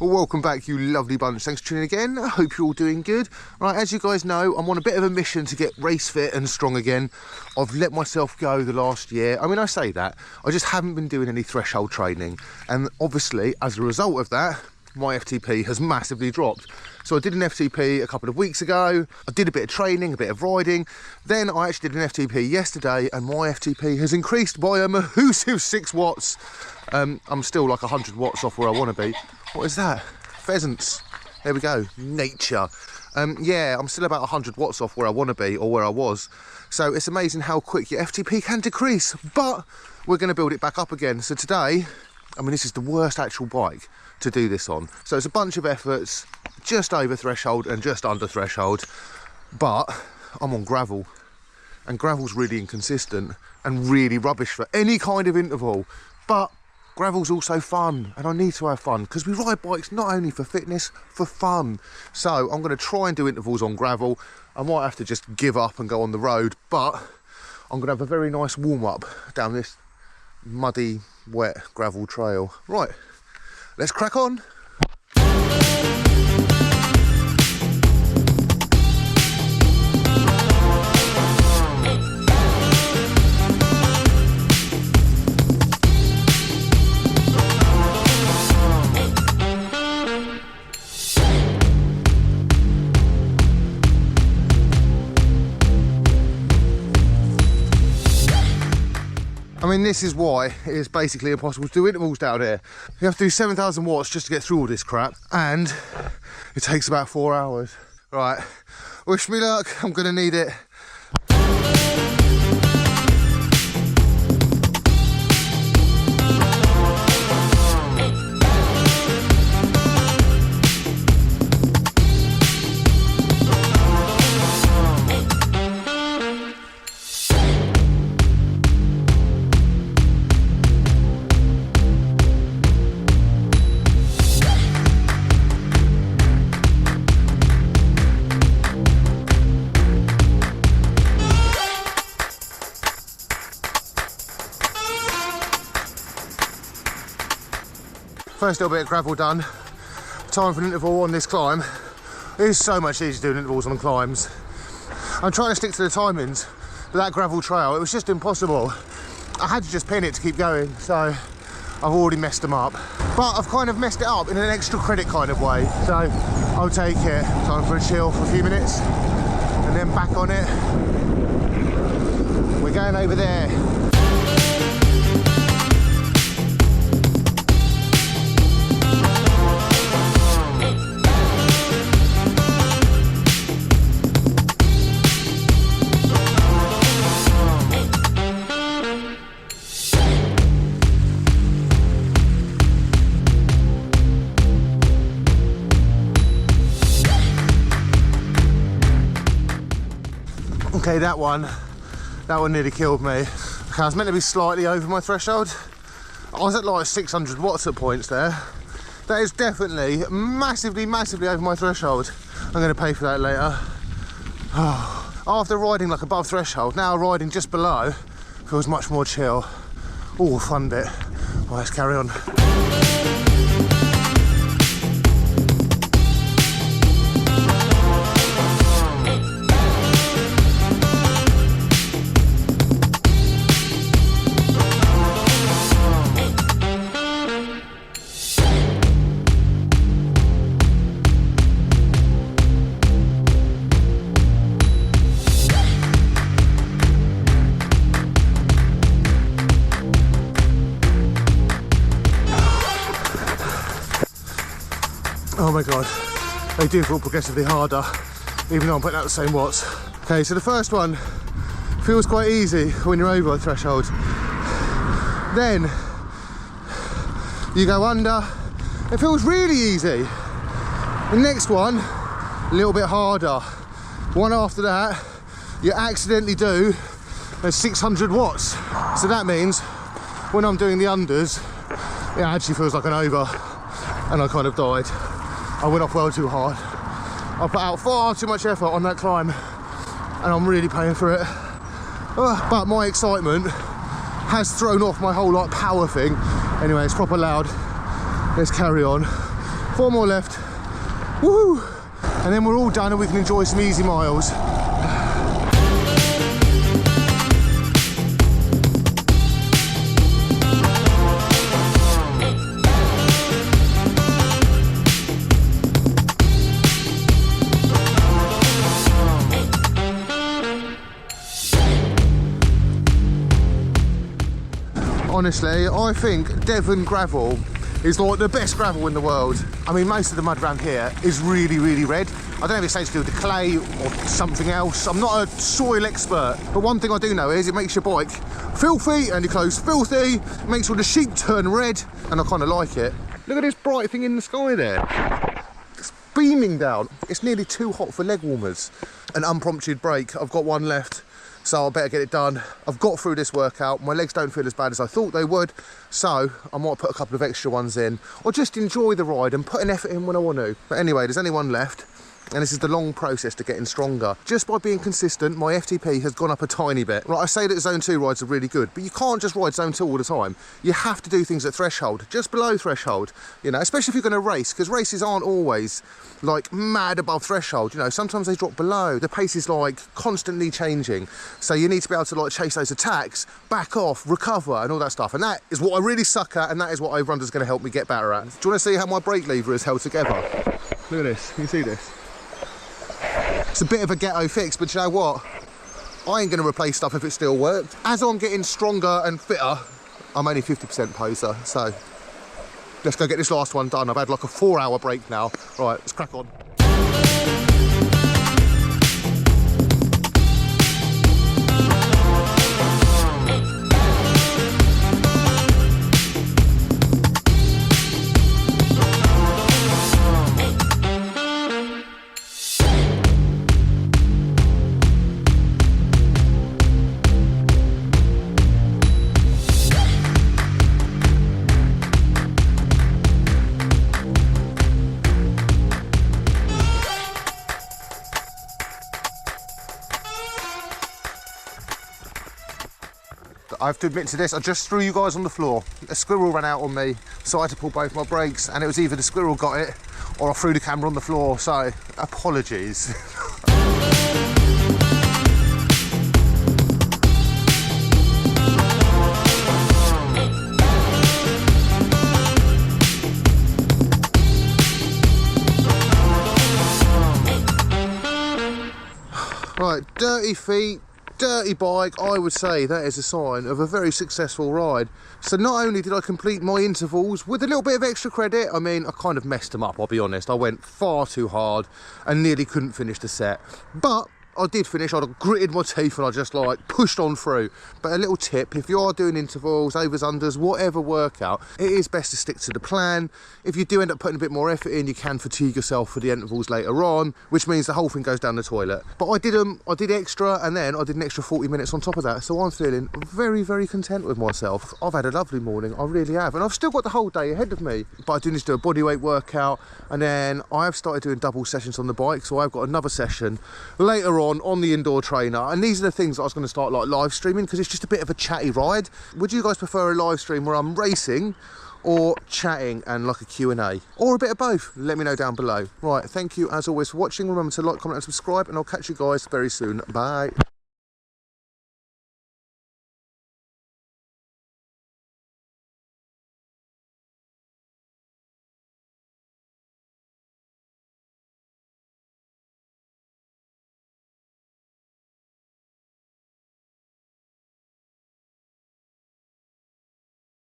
Well, welcome back, you lovely bunch. Thanks for tuning in again. I hope you're all doing good. Right, as you guys know, I'm on a bit of a mission to get race fit and strong again. I've let myself go the last year. I mean, I say that, I just haven't been doing any threshold training. And obviously, as a result of that, my FTP has massively dropped. So I did an FTP a couple of weeks ago. I did a bit of training, a bit of riding. Then I actually did an FTP yesterday, and my FTP has increased by a massive 6 watts. I'm still like 100 watts off where I want to be. What is that? Pheasants. There we go. Nature. Yeah, I'm still about 100 watts off where I want to be, or where I was. So it's amazing how quick your FTP can decrease, but we're going to build it back up again. So today, I mean, this is the worst actual bike to do this on. So it's a bunch of efforts, just over threshold and just under threshold, but I'm on gravel, and gravel's really inconsistent and really rubbish for any kind of interval. But gravel's also fun, and I need to have fun because we ride bikes not only for fitness, for fun. So I'm going to try and do intervals on gravel. I might have to just give up and go on the road, but I'm going to have a very nice warm-up down this muddy, wet gravel trail. Right, let's crack on. I mean, this is why it is basically impossible to do intervals down here. You have to do 7,000 watts just to get through all this crap, and it takes about 4 hours. Right, wish me luck, I'm gonna need it. First little bit of gravel done. Time for an interval on this climb. It is so much easier doing intervals on climbs. I'm trying to stick to the timings, but that gravel trail, it was just impossible. I had to just pin it to keep going, so I've already messed them up. But I've kind of messed it up in an extra credit kind of way, so I'll take it. Time for a chill for a few minutes, and then back on it. We're going over there. Okay, that one nearly killed me. Okay, I was meant to be slightly over my threshold. I was at like 600 watts at points there. That is definitely massively over my threshold. I'm going to pay for that later. Oh, after riding like above threshold, now riding just below feels much more chill. Oh, fun bit. Well, let's carry on. Oh my god, they do feel progressively harder, even though I'm putting out the same watts. Okay, so the first one feels quite easy when you're over the threshold. Then you go under, it feels really easy. The next one, a little bit harder. One after that, you accidentally do a 600 watts. So that means when I'm doing the unders, it actually feels like an over, and I kind of died. I went off well too hard. I put out far too much effort on that climb, and I'm really paying for it. But my excitement has thrown off my whole like power thing. Anyway, it's proper loud. Let's carry on. 4 more left. Woo! And then we're all done and we can enjoy some easy miles. Honestly, I think Devon gravel is like the best gravel in the world. I mean, most of the mud around here is really, really red. I don't know if it's something to do with the clay or something else. I'm not a soil expert, but one thing I do know is it makes your bike filthy and your clothes filthy. It makes all the sheep turn red, and I kind of like it. Look at this bright thing in the sky there. It's beaming down. It's nearly too hot for leg warmers. An unprompted break. I've got one left, so I better get it done. I've got through this workout. My legs don't feel as bad as I thought they would, so I might put a couple of extra ones in, or just enjoy the ride and put an effort in when I want to. But anyway, there's only one left, and this is the long process to getting stronger. Just by being consistent, my FTP has gone up a tiny bit. Right, I say that Zone 2 rides are really good, but you can't just ride Zone 2 all the time. You have to do things at threshold, just below threshold, you know, especially if you're going to race, because races aren't always like mad above threshold, you know, sometimes they drop below. The pace is like constantly changing, so you need to be able to like chase those attacks, back off, recover and all that stuff, and that is what I really suck at, and that is what Overunder's going to help me get better at. Do you want to see how my brake lever is held together? Look at this, can you see this? It's a bit of a ghetto fix, but you know what? I ain't going to replace stuff if it still worked. As I'm getting stronger and fitter, I'm only 50% poser, so let's go get this last one done. I've had like a 4-hour break now. Right, let's crack on. I have to admit to this, I just threw you guys on the floor. A squirrel ran out on me, so I had to pull both my brakes, and it was either the squirrel got it or I threw the camera on the floor, so apologies. Right, dirty feet, dirty bike. I would say that is a sign of a very successful ride. So not only did I complete my intervals with a little bit of extra credit, I mean, I kind of messed them up, I'll be honest. I went far too hard and nearly couldn't finish the set, but I did finish. I gritted my teeth and I just like pushed on through. But a little tip, if you are doing intervals, overs, unders, whatever workout, it is best to stick to the plan. If you do end up putting a bit more effort in, you can fatigue yourself for the intervals later on, which means the whole thing goes down the toilet. But I did extra, and then I did an extra 40 minutes on top of that, so I'm feeling very, very content with myself. I've had a lovely morning, I really have, and I've still got the whole day ahead of me. But I do need to do a bodyweight workout, and then I have started doing double sessions on the bike, so I've got another session later on the indoor trainer, and these are the things that I was going to start like live streaming, because it's just a bit of a chatty ride. Would you guys prefer a live stream where I'm racing, or chatting and like a Q&A, or a bit of both? Let me know down below. Right, thank you as always for watching. Remember to like, comment and subscribe, and I'll catch you guys very soon. Bye.